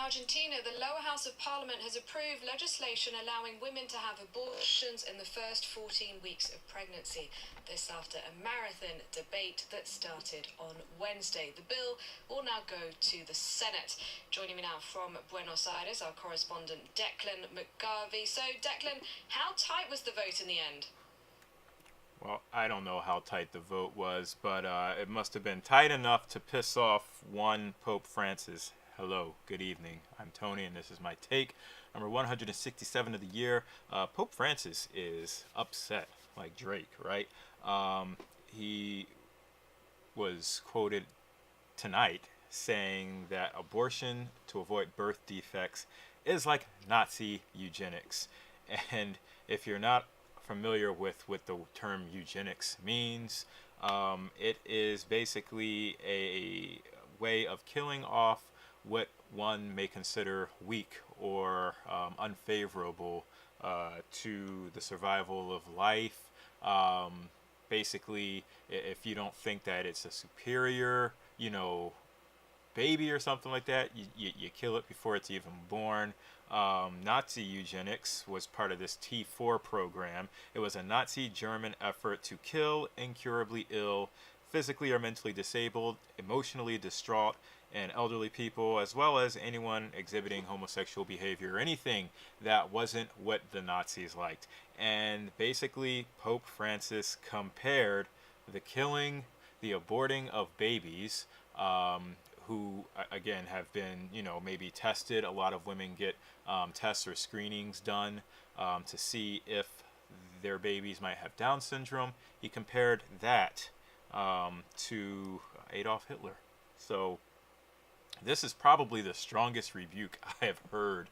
Argentina, the lower house of parliament has approved legislation allowing women to have abortions in the first 14 weeks of pregnancy. This after a marathon debate that started on Wednesday. The bill will now go to the Senate. Joining me now from Buenos Aires, our correspondent Declan McGarvey. So, Declan, how tight was the vote in the end? Well, I don't know how tight the vote was, but it must have been tight enough to piss off one Pope Francis. Hello, good evening. I'm Tony, and this is my take. Number 167 of the year. Pope Francis is upset, like Drake, right? He was quoted tonight saying that abortion to avoid birth defects is like Nazi eugenics. And if you're not familiar with what the term eugenics means, it is basically a way of killing off what one may consider weak or unfavorable to the survival of life. Basically, if you don't think that it's a superior, baby or something like that, you kill it before it's even born. Nazi eugenics was part of this T4 program. It was a Nazi German effort to kill incurably ill, physically or mentally disabled, emotionally distraught, and elderly people, as well as anyone exhibiting homosexual behavior or anything that wasn't what the Nazis liked. And basically, Pope Francis compared the killing, the aborting of babies, who again have been, maybe tested. A lot of women get tests or screenings done to see if their babies might have Down syndrome. He compared that to Adolf Hitler. So this is probably the strongest rebuke I have heard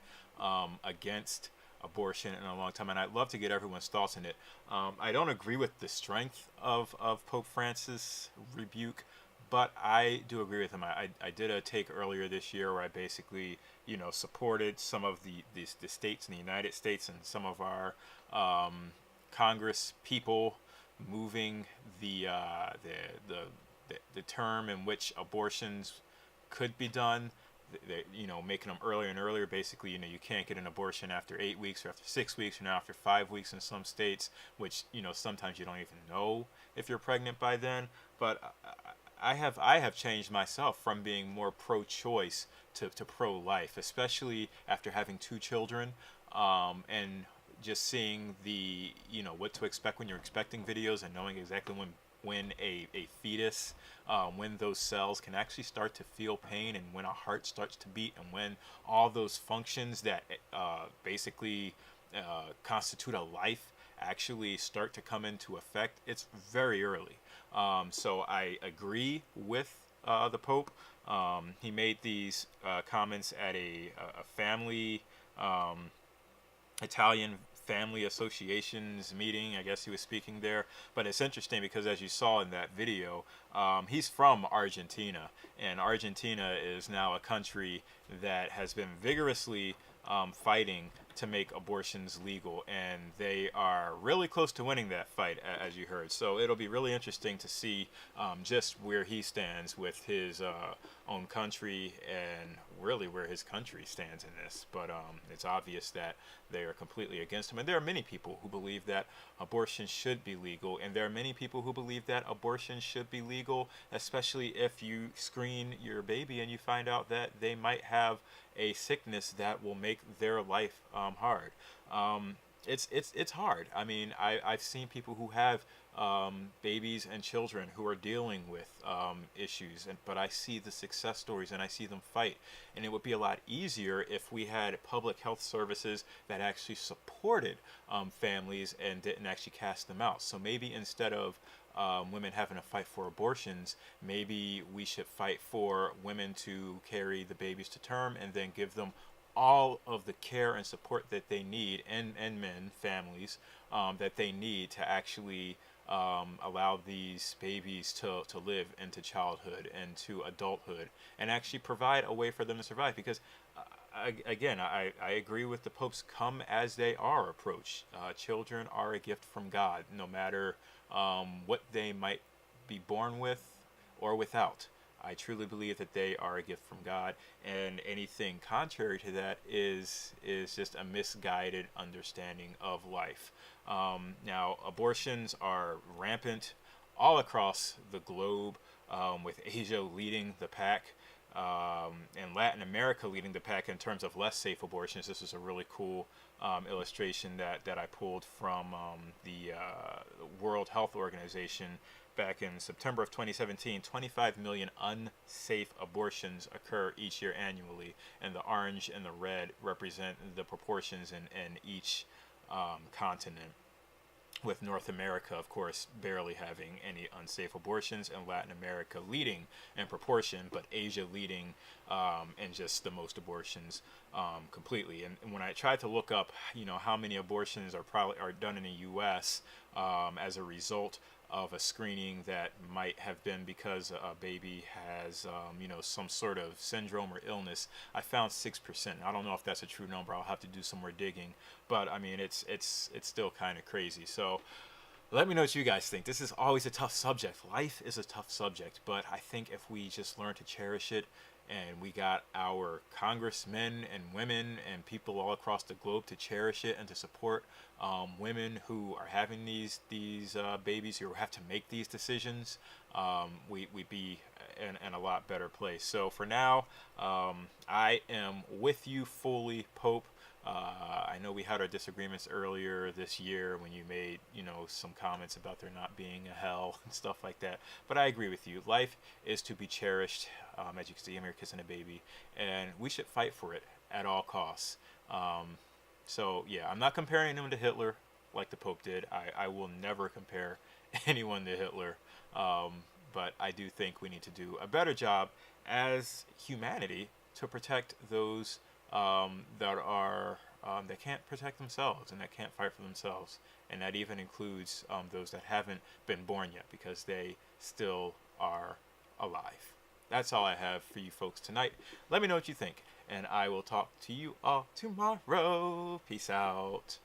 against abortion in a long time, and I'd love to get everyone's thoughts on it. I don't agree with the strength of Pope Francis' rebuke, but I do agree with him. I did a take earlier this year where I basically, supported some of the states in the United States and some of our Congress people moving the term in which abortions could be done. Making them earlier and earlier. Basically, you can't get an abortion after 8 weeks or after 6 weeks or now after 5 weeks in some states, which, sometimes you don't even know if you're pregnant by then. But I have changed myself from being more pro-choice to pro-life, especially after having 2 children, and just seeing the, what to expect when you're expecting videos and knowing exactly when a fetus, when those cells can actually start to feel pain, and when a heart starts to beat, and when all those functions that basically constitute a life actually start to come into effect. It's very early. So I agree with the Pope. He made these comments at a family, Italian Family Association's meeting. I guess he was speaking there. But it's interesting because, as you saw in that video, he's from Argentina, and Argentina is now a country that has been vigorously fighting to make abortions legal, and they are really close to winning that fight, as you heard. So it'll be really interesting to see just where he stands with his own country, and really where his country stands in this. But it's obvious that they are completely against him, and there are many people who believe that abortion should be legal, and there are many people who believe that abortion should be legal, especially if you screen your baby and you find out that they might have a sickness that will make their life hard. It's hard. I mean, I've seen people who have babies and children who are dealing with issues, but I see the success stories and I see them fight. And it would be a lot easier if we had public health services that actually supported families and didn't actually cast them out. So maybe instead of women having to fight for abortions, maybe we should fight for women to carry the babies to term and then give them all of the care and support that they need, and men, families, that they need to actually allow these babies to live into childhood and to adulthood, and actually provide a way for them to survive. Because I agree with the Pope's come as they are approach. Children are a gift from God, no matter what they might be born with or without. I truly believe that they are a gift from God, and anything contrary to that is just a misguided understanding of life. Now, abortions are rampant all across the globe, with Asia leading the pack, and Latin America leading the pack in terms of less safe abortions. This is a really cool illustration that I pulled from the World Health Organization back in September of 2017. 25 million unsafe abortions occur each year annually, and the orange and the red represent the proportions in each continent, with North America, of course, barely having any unsafe abortions, and Latin America leading in proportion, but Asia leading in just the most abortions completely. And when I tried to look up, how many abortions are done in the U.S. As a result of a screening that might have been because a baby has, some sort of syndrome or illness, I found 6%. I don't know if that's a true number. I'll have to do some more digging, but I mean, it's still kind of crazy. So let me know what you guys think. This is always a tough subject. Life is a tough subject, but I think if we just learn to cherish it, and we got our congressmen and women and people all across the globe to cherish it and to support women who are having these babies, who have to make these decisions, we'd be in a lot better place. So for now, I am with you fully, Pope. I know we had our disagreements earlier this year when you made, some comments about there not being a hell and stuff like that. But I agree with you. Life is to be cherished. As you can see, I'm here kissing a baby, and we should fight for it at all costs. So yeah, I'm not comparing him to Hitler like the Pope did. I will never compare anyone to Hitler. But I do think we need to do a better job as humanity to protect those that can't protect themselves and that can't fight for themselves, and that even includes those that haven't been born yet, because they still are alive. That's all I have for you folks tonight. Let me know what you think, and I will talk to you all tomorrow. Peace out.